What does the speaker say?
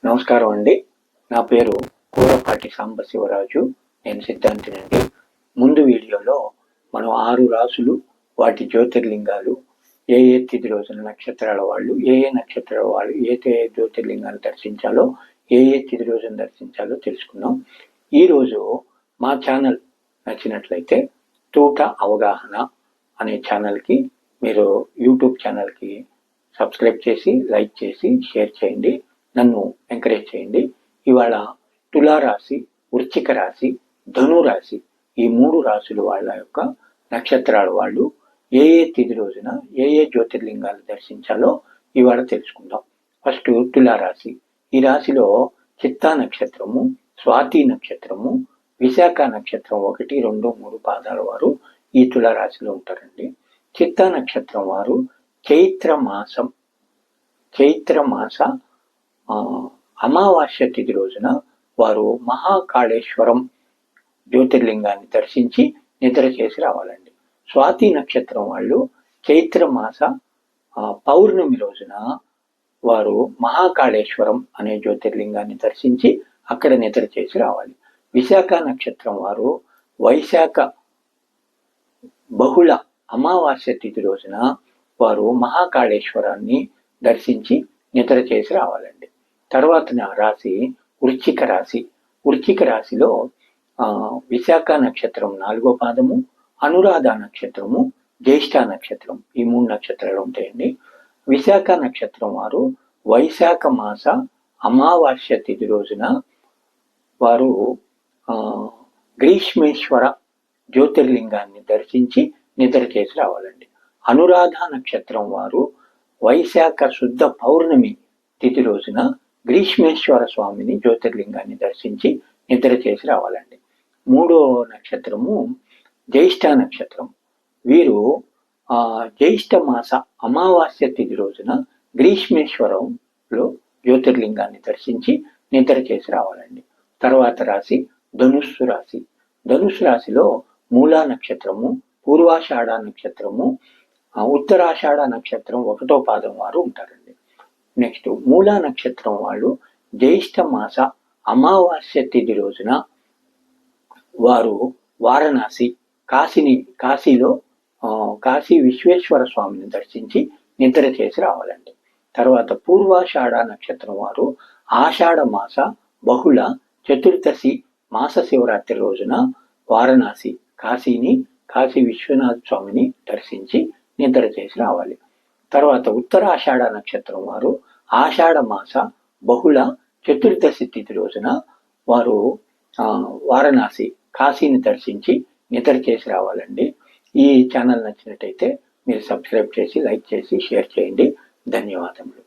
నమస్కారం అండి. నా పేరు కూరపాటి సాంబశివరాజు. నేను సిద్ధాంతినండి. ముందు వీడియోలో మనం 6 రాసులు, వాటి జ్యోతిర్లింగాలు, ఏ తిథి రోజున నక్షత్రాల వాళ్ళు, ఏ నక్షత్రాల వాళ్ళు ఏ జ్యోతిర్లింగాలు దర్శించాలో, ఏ తిథి రోజున దర్శించాలో తెలుసుకున్నాం. ఈరోజు మా ఛానల్ నచ్చినట్లయితే తూట అవగాహన అనే ఛానల్కి మీరు యూట్యూబ్ ఛానల్కి సబ్స్క్రైబ్ చేసి, లైక్ చేసి, షేర్ చేయండి. నన్ను ఎంకరేజ్ చేయండి. ఇవాళ తులారాశి, వృశ్చిక రాశి, ధనురాశి ఈ 3 రాశులు వాళ్ళ యొక్క నక్షత్రాల వాళ్ళు ఏ తిథి రోజున ఏ జ్యోతిర్లింగాలు దర్శించాలో ఇవాళ తెలుసుకుందాం. ఫస్ట్ తులారాశి. ఈ రాశిలో చిత్తా నక్షత్రము, స్వాతి నక్షత్రము, విశాఖ నక్షత్రం 1, 2, 3 పాదాల వారు ఈ తులారాశిలో ఉంటారండి. చిత్తా నక్షత్రం వారు చైత్ర మాస అమావాస్య తిథి రోజున వారు మహాకాళేశ్వరం జ్యోతిర్లింగాన్ని దర్శించి నిద్ర చేసి రావాలండి. స్వాతి నక్షత్రం వాళ్ళు చైత్ర మాస పౌర్ణమి రోజున వారు మహాకాళేశ్వరం అనే జ్యోతిర్లింగాన్ని దర్శించి అక్కడ నిద్ర చేసి రావాలి. విశాఖ నక్షత్రం వారు వైశాఖ బహుళ అమావాస్య తిథి రోజున వారు మహాకాళేశ్వరాన్ని దర్శించి నిద్ర చేసి రావాలండి. తర్వాత రాశి వృశ్చిక రాశి. వృశ్చిక రాశిలో విశాఖ నక్షత్రం 4వ పాదము, అనురాధ నక్షత్రము, జ్యేష్ఠ నక్షత్రం ఈ 3 నక్షత్రాలు ఉంటాయండి. విశాఖ నక్షత్రం వారు వైశాఖ మాస అమావాస్య తిథి రోజున వారు గ్రీష్మేశ్వర జ్యోతిర్లింగాన్ని దర్శించి నిద్ర చేసి రావాలండి. అనురాధ నక్షత్రం వారు వైశాఖ శుద్ధ పౌర్ణమి తిథి రోజున గ్రీష్మేశ్వర స్వామిని జ్యోతిర్లింగాన్ని దర్శించి నిద్ర చేసి రావాలండి. 3వ నక్షత్రము జ్యేష్ఠ నక్షత్రం. వీరు జ్యేష్ఠ మాస అమావాస్య తిథి రోజున గ్రీష్మేశ్వరంలో జ్యోతిర్లింగాన్ని దర్శించి నిద్ర చేసి రావాలండి. తర్వాత రాశి ధనుస్సు రాశి. ధనుస్సు రాశిలో మూలా నక్షత్రము, పూర్వాషాఢ నక్షత్రము, ఉత్తరాషాఢ నక్షత్రం 1వ పాదం వారు ఉంటారండి. నెక్స్ట్ మూలా నక్షత్రం వాళ్ళు జ్యేష్ఠ మాస అమావాస్య తిథి రోజున వారు వారణాసి కాశీలో కాశీ విశ్వేశ్వర స్వామిని దర్శించి నిద్ర చేసి రావాలండి. తర్వాత పూర్వాషాఢ నక్షత్రం వారు ఆషాఢ మాస బహుళ చతుర్దశి మాస శివరాత్రి రోజున వారణాసి కాశీ విశ్వనాథ స్వామిని దర్శించి నిద్ర చేసి రావాలి. తర్వాత ఉత్తరాషాఢ నక్షత్రం వారు ఆషాఢ మాస బహుళ చతుర్దశి తిథి రోజున వారు వారణాసి కాశీని దర్శించి నిద్ర చేసి రావాలండి. ఈ ఛానల్ నచ్చినట్టయితే మీరు సబ్స్క్రైబ్ చేసి, లైక్ చేసి, షేర్ చేయండి. ధన్యవాదములు.